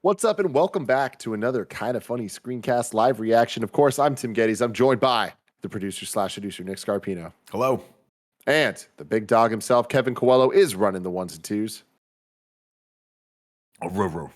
What's up, and welcome back to another kind of funny screencast live reaction. Of course, I'm Tim Geddes. I'm joined by the producer/seducer Nick Scarpino, Hello. and the big dog himself, Kevin Coelho, is running the ones and twos. A roo-roo.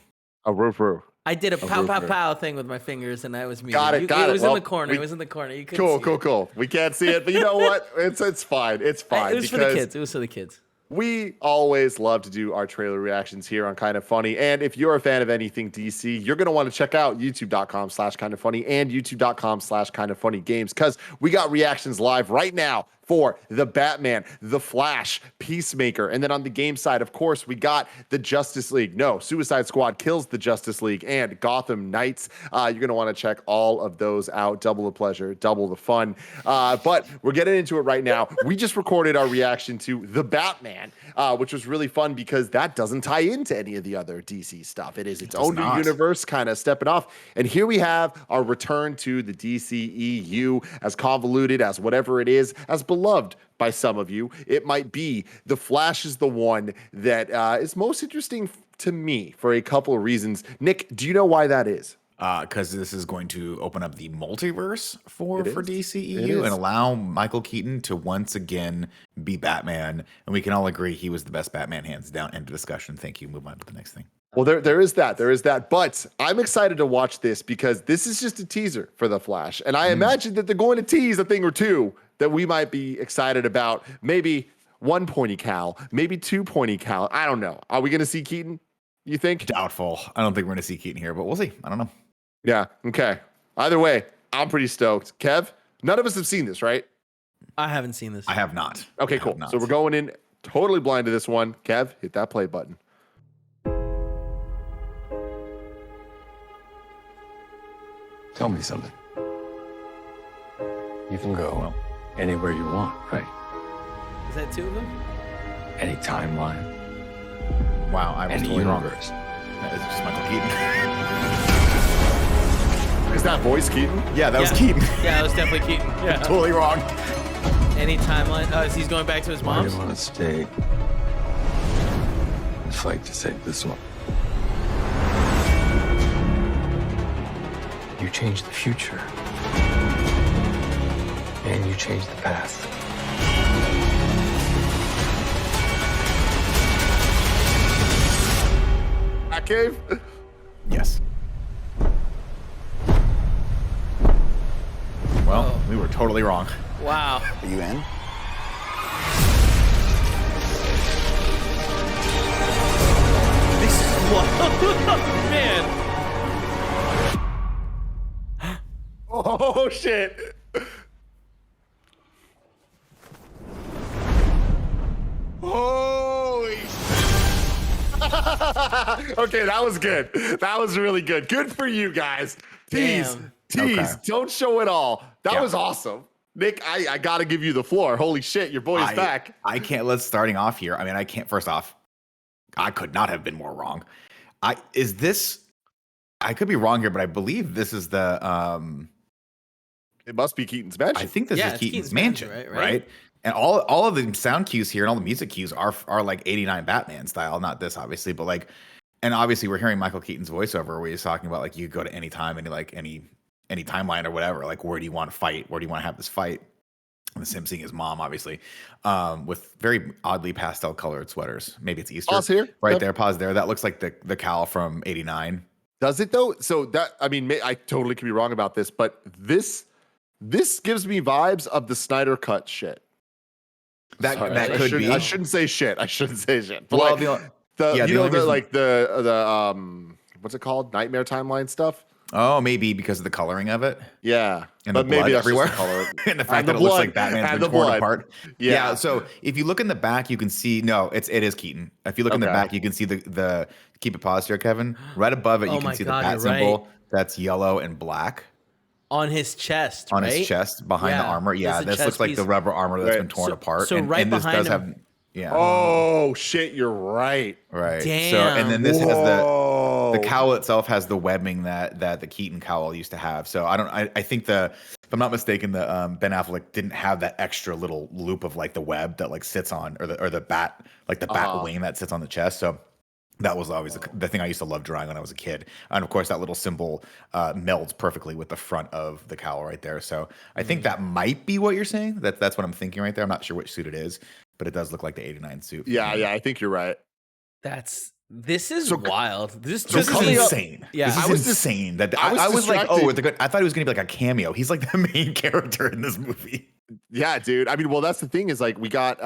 A roof roof. I did a pow roof pow roof. pow thing with my fingers, and that was muted. Got it. It was in Well, the corner. It was in the corner. You couldn't Cool, see cool, it. cool. We can't see it, but you know what? It's fine. It's fine. It was for the kids. It was for the kids. We always love to do our trailer reactions here on Kind of Funny. And if you're a fan of anything DC, you're going to want to check out youtube.com/kindoffunny and youtube.com/kindoffunnygames, because we got reactions live right now for The Batman, The Flash, Peacemaker. And then on the game side, of course, we got the Justice League. No, Suicide Squad kills the Justice League and Gotham Knights. You're going to want to check all of those out. Double the pleasure, double the fun. But we're getting into it right now. We just recorded our reaction to The Batman, which was really fun because that doesn't tie into any of the other DC stuff. It is its own new universe, kind of stepping off. And here we have our return to the DCEU, as convoluted as whatever it is, as beloved by some of you. It might be The Flash is the one that is most interesting to me for a couple of reasons. Nick, do you know why that is? Because this is going to open up the multiverse for DCEU and allow Michael Keaton to once again be Batman. And we can all agree he was the best Batman, hands down. End of discussion. Thank you. Move on to the next thing. Well, there is that. There is that. But I'm excited to watch this because this is just a teaser for The Flash. And I imagine that they're going to tease a thing or two that we might be excited about. Maybe one pointy cow, maybe two pointy cow. I don't know. Are we going to see Keaton, you think? Doubtful. I don't think we're going to see Keaton here, but we'll see. I don't know. Yeah. Okay. Either way, I'm pretty stoked. Kev, none of us have seen this, right? I haven't seen this. I have not. Okay, cool. So we're going in totally blind to this one. Kev, hit that play button. Tell me something. You can go anywhere you want, right? Is that two of them? Any timeline, Wow, I was any totally wrong. universe. It's just Michael Keaton. Is that voice Keaton? Yeah, that was Keaton. Yeah, that was definitely Keaton. Yeah. Totally wrong. Any timeline? Oh, he's going back to his Why do mom's? you want to stay and fight to save this one? You change the future. And you change the past. Cave? Yes. Well, we were totally wrong. Wow. Are you in? This is wild. Man. Oh, shit. Holy shit. Okay, that was good. That was really good. Good for you guys. Tease. Damn. Okay. Don't show it all. That was awesome. Nick, I got to give you the floor. Holy shit, your boy is back. I can't, let's starting off here. I mean, I can't, first off, I could not have been more wrong. I could be wrong here, but I believe this is the, It must be Keaton's mansion. I think this is it's Keaton's mansion, right? right? And all of the sound cues here and all the music cues are like 89 Batman style, not this obviously, but like, and obviously we're hearing Michael Keaton's voiceover where he's talking about like you go to any time and like any timeline or whatever, like where do you want to fight? Where do you want to have this fight? And this him seeing his mom, obviously, with very oddly pastel colored sweaters. Maybe it's Easter. Pause here. Right there. Pause there. That looks like the cowl from 89. Does it though? So that, I mean, I totally could be wrong about this, but this gives me vibes of the Snyder Cut shit. That could be. I shouldn't say shit. I shouldn't say shit. But Well, like what's it called? Nightmare Timeline stuff. Oh, maybe because of the coloring of it. Yeah, And but the blood maybe that's everywhere. just the color. And the fact And that the it looks blood. like Batman's And been the torn blood. apart. Yeah. So if you look in the back, you can see it is Keaton. If you look in the back, you can see the keep it paused here, Kevin. Right above it, you can see the bat symbol that's yellow and black. On his chest, On right? his chest, behind the armor. Yeah, There's a this chest looks like piece. the rubber armor that's been torn apart. So right and this behind does him. have, yeah. Oh shit, you're right. Right. Damn. So and then this has Whoa. the cowl itself has the webbing that the Keaton cowl used to have. So I think if I'm not mistaken, the Ben Affleck didn't have that extra little loop of like the web that like sits on or the bat, like the bat wing that sits on the chest. So That was always the thing I used to love drawing when I was a kid. And of course, that little symbol melds perfectly with the front of the cowl right there. So I think that might be what you're saying. That's what I'm thinking right there. I'm not sure which suit it is, but it does look like the 89 suit. Yeah, I think you're right. This is So- wild. This So is coming up- insane. Yeah. This is I was insane. That I was I was like, distracted. I thought he was going to be like a cameo. He's like the main character in this movie. Yeah, dude. I mean, well, that's the thing is like we got.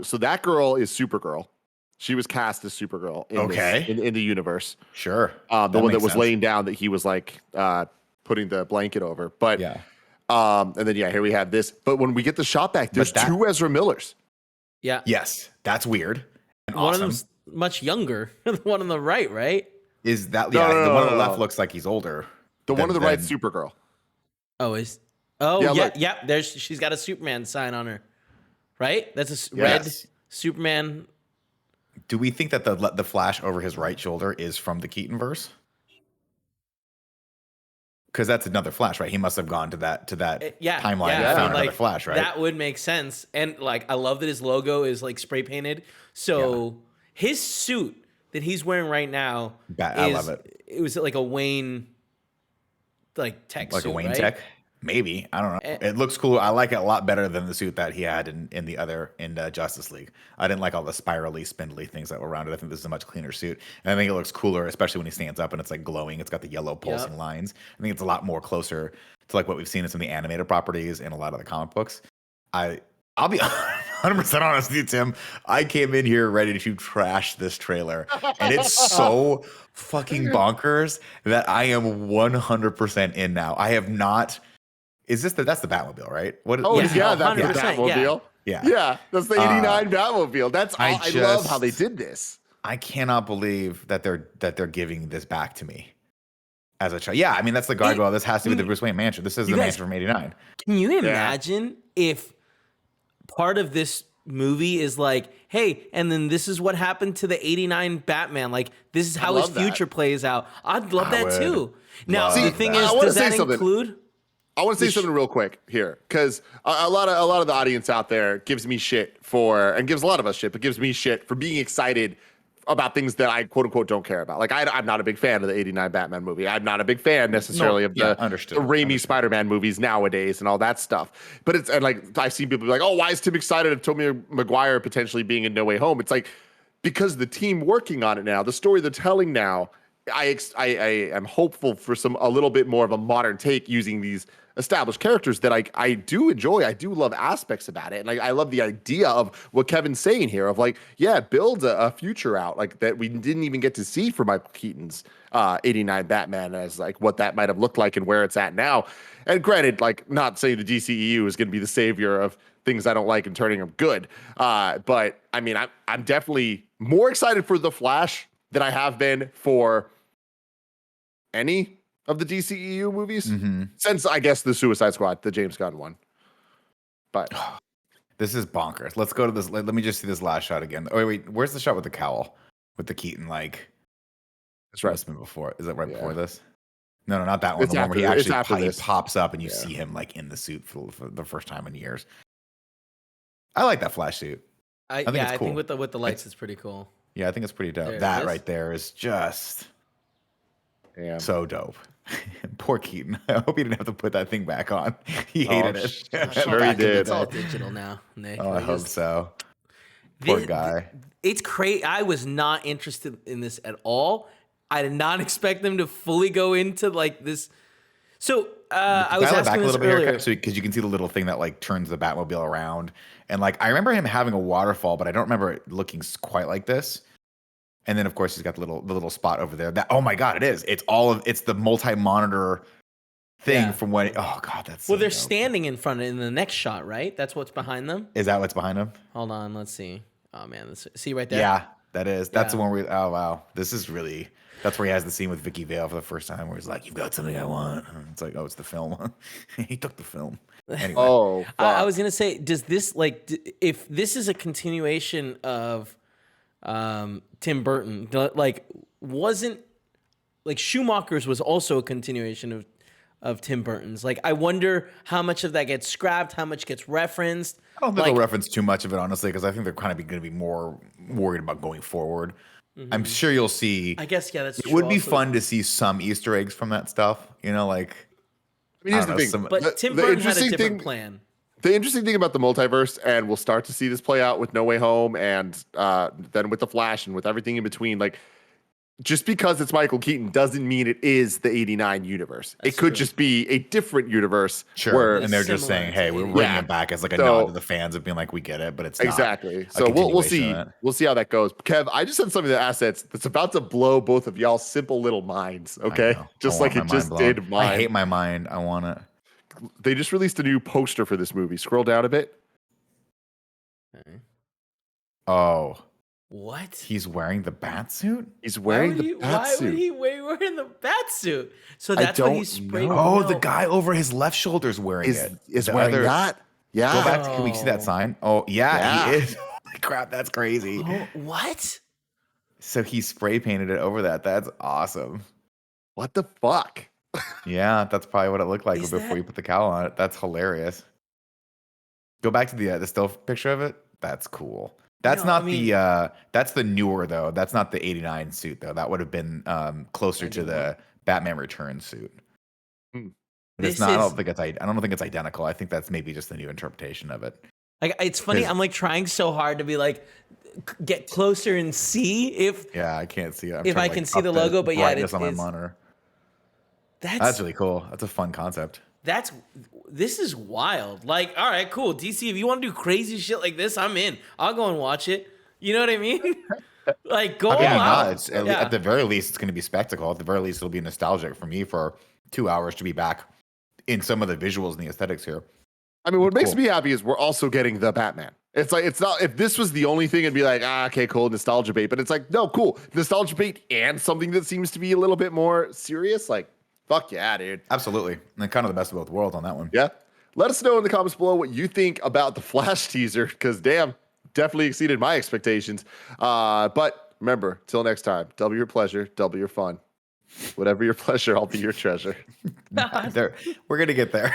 So that girl is Supergirl. She was cast as Supergirl in the universe. Sure. The one that makes was sense. laying down that he was like putting the blanket over. But Yeah. and then here we have this. But when we get the shot back, there's that- two Ezra Millers. Yeah. Yes, that's weird. And One awesome. of them's much younger. The one on the right, right? Is that No, the no, one on the no, left no. looks like he's older. The one on the right, than- Supergirl. Oh, Yeah, yeah, look. she's got a Superman sign on her, right? That's a Yes. red Superman. Do we think that the flash over his right shoulder is from the Keaton verse? Because that's another flash, right? He must have gone to that timeline and I found mean, another like, flash, right? That would make sense. And like, I love that his logo is like spray painted. So his suit that he's wearing right now, I love it. It was like a Wayne, like tech Like suit, a Wayne right? Tech? Maybe. I don't know. It looks cool. I like it a lot better than the suit that he had in Justice League. I didn't like all the spirally, spindly things that were around it. I think this is a much cleaner suit. And I think it looks cooler, especially when he stands up and it's like glowing. It's got the yellow pulsing lines. I think it's a lot more closer to like what we've seen in some of the animated properties and a lot of the comic books. I'll be 100% honest with you, Tim. I came in here ready to trash this trailer, and it's so fucking bonkers that I am 100% in now. I have not. Is this that's the Batmobile, right? What? Oh what is yeah, it? that's the 100%, Batmobile. Yeah. Yeah, that's the '89 Batmobile. That's I I love how just- they did this. I cannot believe that they're giving this back to me as a child. Yeah, I mean that's the gargoyle. This has to be the Bruce Wayne mansion. This is You the guys- mansion from '89. Can you imagine if part of this movie is like, hey, and then this is what happened to the 89 Batman. Like, this is how his love that. future plays out. I'd love that would too. Now, love the that. thing I is, wanna does say that something. include? I want to say something real quick here, because a lot of the audience out there gives me shit and gives a lot of us shit, but gives me shit for being excited about things that I quote unquote don't care about. Like I'm not a big fan of the '89 Batman movie. I'm not a big fan necessarily of the Raimi Spider-Man movies nowadays and all that stuff. But it's and like I've seen people be like, oh, why is Tim excited of Tobey Maguire potentially being in No Way Home? It's like because the team working on it now, the story they're telling now. I am hopeful for a little bit more of a modern take using these established characters that I do enjoy. I do love aspects about it. And I love the idea of what Kevin's saying here of like, yeah, build a future out like that we didn't even get to see for Michael Keaton's 89 Batman as like what that might have looked like and where it's at now. And granted, like not saying the DCEU is going to be the savior of things I don't like and turning them good. But I mean, I'm definitely more excited for The Flash than I have been for any of the DCEU movies since I guess the Suicide Squad, the James Gunn one. But this is bonkers. Let's go to this. Let me just see this last shot again. Oh wait, where's the shot with the cowl with the Keaton like? that's right. Must have been before. Is it right Yeah. before this? No, not that one. It's The one where he after- it's actually after this. pops up and you Yeah. see him like in the suit for the first time in years. I like that Flash suit. I think it's think cool. with the lights, it's pretty cool. Yeah, I think it's pretty dope. There it That is. right there is just Yeah. so dope. Poor Keaton. I hope he didn't have to put that thing back on. He hated it. sure he did. It's all digital now, Nick. Oh, I Like, hope it's- so. Poor Thi- guy. It's crazy. I was not interested in this at all. I did not expect them to fully go into like this. So I was Dial it asking back a this little bit earlier. here, because you can see the little thing that like turns the Batmobile around, and like I remember him having a waterfall, but I don't remember it looking quite like this. And then of course he's got the little spot over there. That oh my god, it is. It's the multi-monitor thing Yeah. from when. Oh god, that's Well, so they're dope. standing in front of it in the next shot, right? That's what's behind them. Is that what's behind him? Hold on, let's see. Oh man, see right there. Yeah, that is. That's the Yeah. one where. Oh wow, this is really. That's where he has the scene with Vicky Vale for the first time, where he's like, "You've got something I want." And it's like, oh, it's the film. He took the film. Anyway. Oh, I fuck. was gonna say, does this if this is a continuation of Tim Burton, like wasn't like Schumacher's was also a continuation of Tim Burton's. Like I wonder how much of that gets scrapped, how much gets referenced. I don't think like, they'll reference too much of it, honestly, because I think they're kind of going to be more worried about going forward. I'm sure you'll see. I guess that's it true. would be also. fun to see some Easter eggs from that stuff. You know, like I mean, here's I don't the know, thing. But Tim the Burton had a interesting different thing- plan. The interesting thing about the multiverse, and we'll start to see this play out with No Way Home, and then with the Flash, and with everything in between. Like, just because it's Michael Keaton doesn't mean it is the '89 universe. That's it could true. just be a different universe. sure, Where, and they're just Similar saying, to "Hey, we're 80s. bringing Yeah. it back as like a So- nod to the fans of being like, we get it, but it's not exactly. a So we'll continuation see. of it." We'll see how that goes. Kev, I just sent some of the assets that's about to blow both of y'all's simple little minds. I Okay, know. just I like want it my just mind blown. did mine. I hate my mind. I want it. They just released a new poster for this movie. Scroll down a bit. Okay. Oh, What? he's wearing the bat suit. He's wearing the bat Why suit. would he wearing the bat suit? So I that's what he don't sprayed. know. Oh, no. the guy over his left shoulder is wearing is it. is The wearing other- that? Yeah. Go back. Can we see that Oh. sign? Oh, yeah, Yeah. he is. Holy crap, that's crazy. Oh, what? So he spray painted it over that. That's awesome. What the fuck? Yeah, that's probably what it looked like Is before that- you put the cowl on it. That's hilarious. Go back to the still picture of it. That's cool. That's No, I not mean- the that's the newer though. That's not the 89 suit though. That would have been closer to the Batman Returns suit. Hmm. But it's This not. I is- don't think it's. I don't think it's identical. I think that's maybe just the new interpretation of it. Like, it's funny. His- I'm like trying so hard to be like, get closer and see if Yeah, I can't see it. I'm If trying I to, can see up the logo, but yeah, brightness it on my is- monitor. that's That's really cool. That's a fun concept. this is wild. Like, all right, cool. DC, if you want to do crazy shit like this, I'm in. I'll go and watch it. You know what I mean? Like, go How all can you out. not? It's, Yeah. at the very least, it's going to be spectacle. At the very least, it'll be nostalgic for me for 2 hours to be back in some of the visuals and the aesthetics here. I mean, what makes Cool. me happy is we're also getting the Batman. It's like, it's not, if this was the only thing, it'd be like, okay, cool, nostalgia bait. But it's like, no, cool, nostalgia bait and something that seems to be a little bit more serious. Like, fuck yeah, dude. Absolutely. And kind of the best of both worlds on that one. Yeah. Let us know in the comments below what you think about the Flash teaser, because damn, definitely exceeded my expectations. But remember, till next time, double your pleasure, double your fun. Whatever your pleasure, I'll be your treasure. We're going to get there.